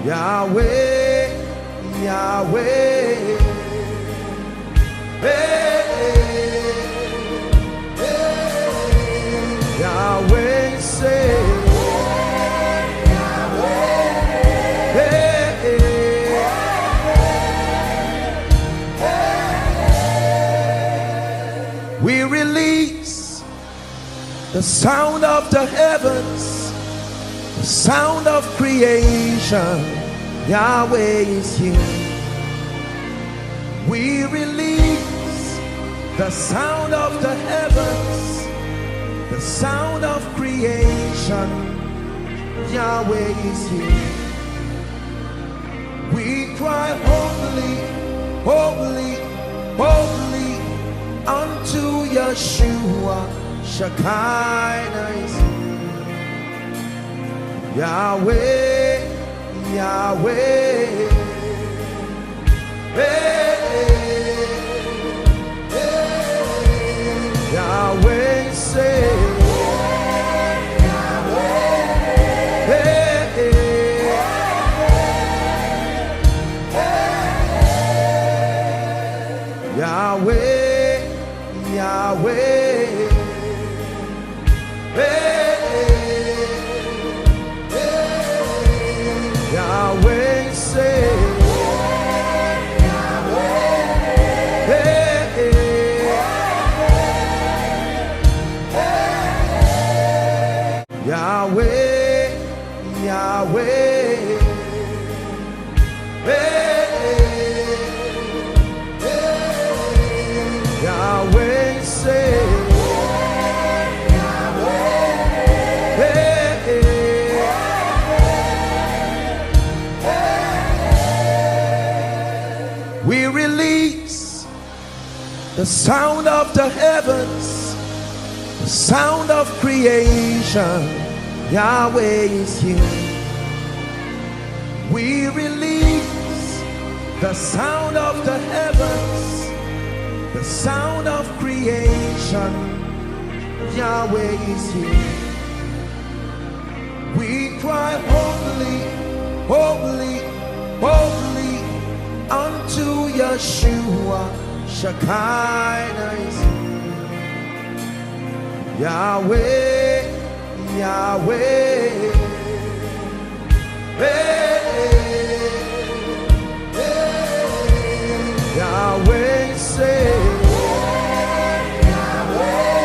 Yahweh, Yahweh, hey, hey, Yahweh, say, Yahweh, hey, hey. We release the sound of the heavens, the sound of creation. Yahweh is here. We release the sound of the heavens, the sound of creation. Yahweh is here. We cry holy, holy, holy unto Yeshua. Shekinah is here. Yahweh, Yahweh, hey, hey, Yahweh, say, Yahweh, hey, hey, Yahweh, Yahweh, hey. Yahweh, say, Yahweh, hey, hey, Yahweh, Yahweh, hey, Yahweh, say, we release the sound of the heavens, the sound of creation. Yahweh is here. We release the sound of the heavens, the sound of creation. Yahweh is here. We cry holy, holy, holy unto Yeshua. Shekinah is here. Yahweh, Yahweh, hey, hey, Yahweh, say, Yahweh,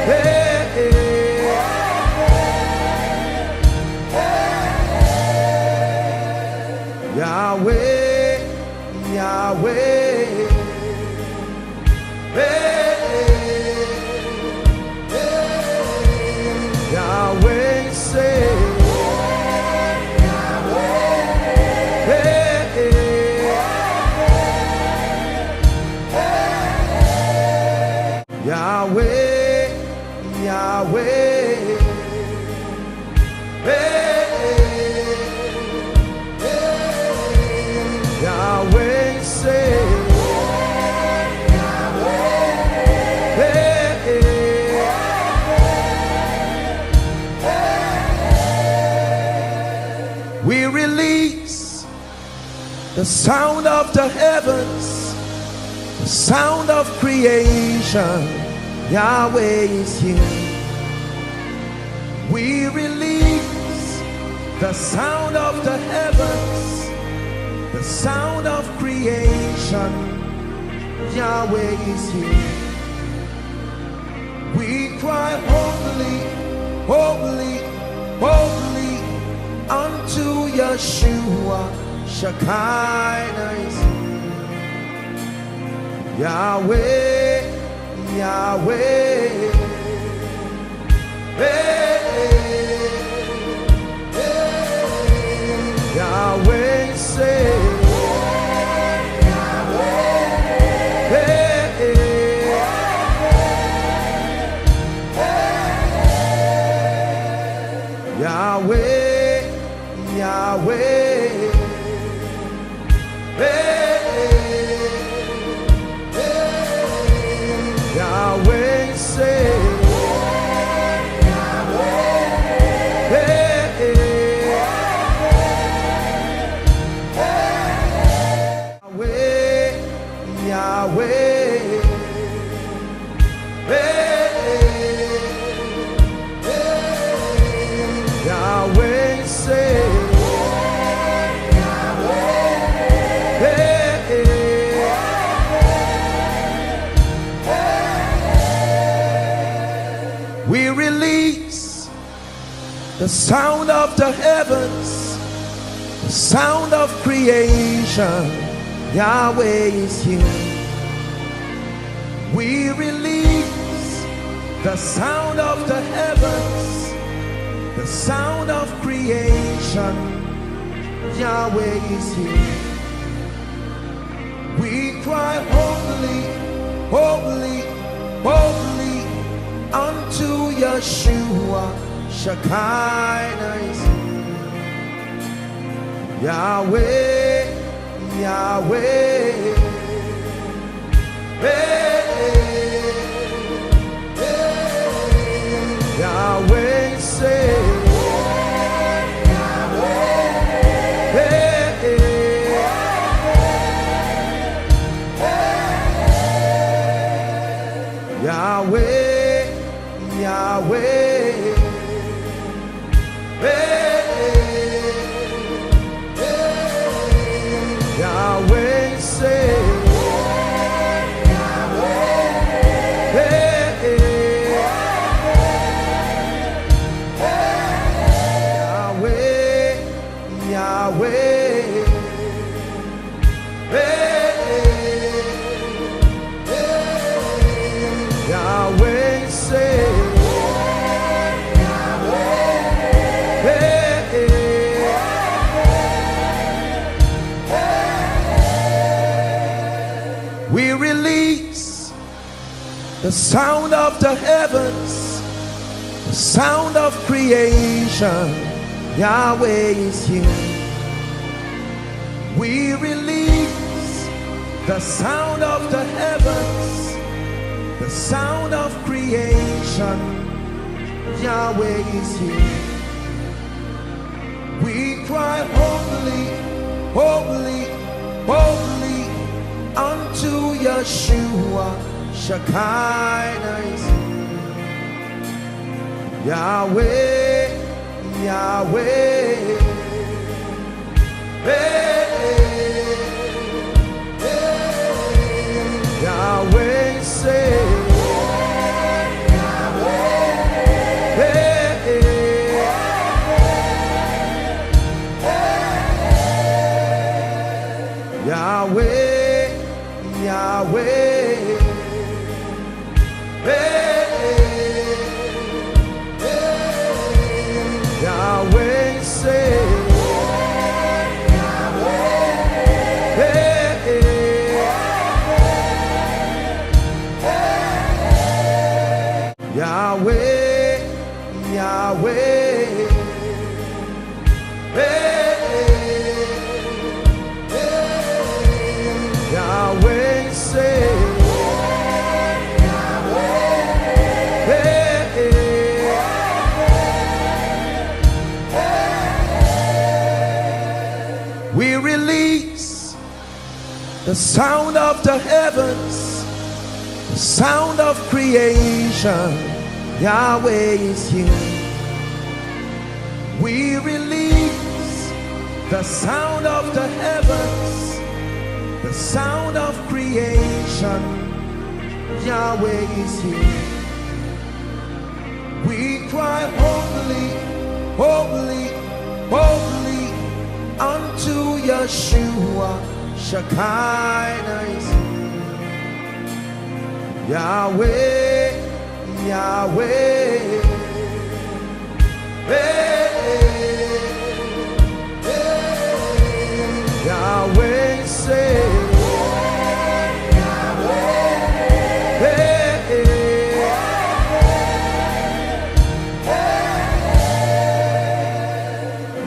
hey, hey, Yahweh, Yahweh, hey, hey, Yahweh, say, Yahweh, hey, hey, Yahweh, Yahweh, hey, Yahweh, say, Yahweh, hey, we release the sound of the heavens, the sound of creation. Yahweh is here. We release the sound of the heavens, the sound of creation. Yahweh is here. We cry holy, holy, holy unto Yeshua. Shekinah is here. Yahweh, Yahweh, hey, hey, Yahweh, say, Yahweh, hey, hey, Yahweh, Yahweh, hey, Yahweh, say, Yahweh, hey, the sound of the heavens, the sound of creation. Yahweh is here. We release the sound of the heavens, the sound of creation. Yahweh is here. We cry holy, holy, holy unto Yeshua. Shekinah is here. Yahweh, Yahweh, hey, hey, Yahweh say, Yahweh, hey, hey, Yahweh, Yahweh, hey. Yahweh say, Yahweh, hey, Yahweh, Yahweh, Yahweh say, we release the sound of the heavens, the sound of creation. Yahweh is here. We release the sound of the heavens, the sound of creation. Yahweh is here. We cry holy, holy, holy unto Yeshua. Shekinah is here. Yahweh, Yahweh, hey, hey, Yahweh say, Yahweh, hey, Yahweh, Yahweh, Yahweh say, Yahweh, Yahweh, Yahweh say, we release the sound of the heavens, the sound of creation. Yahweh is here. We release the sound of the heavens, the sound of creation. Yahweh is here. We cry holy, holy, holy unto Yeshua. Shekinah is here. Yahweh, Yahweh, hey, hey, Yahweh say, Yahweh, hey,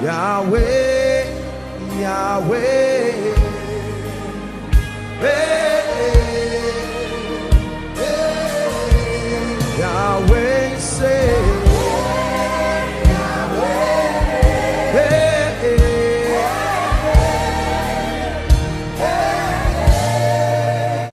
Yahweh, Yahweh.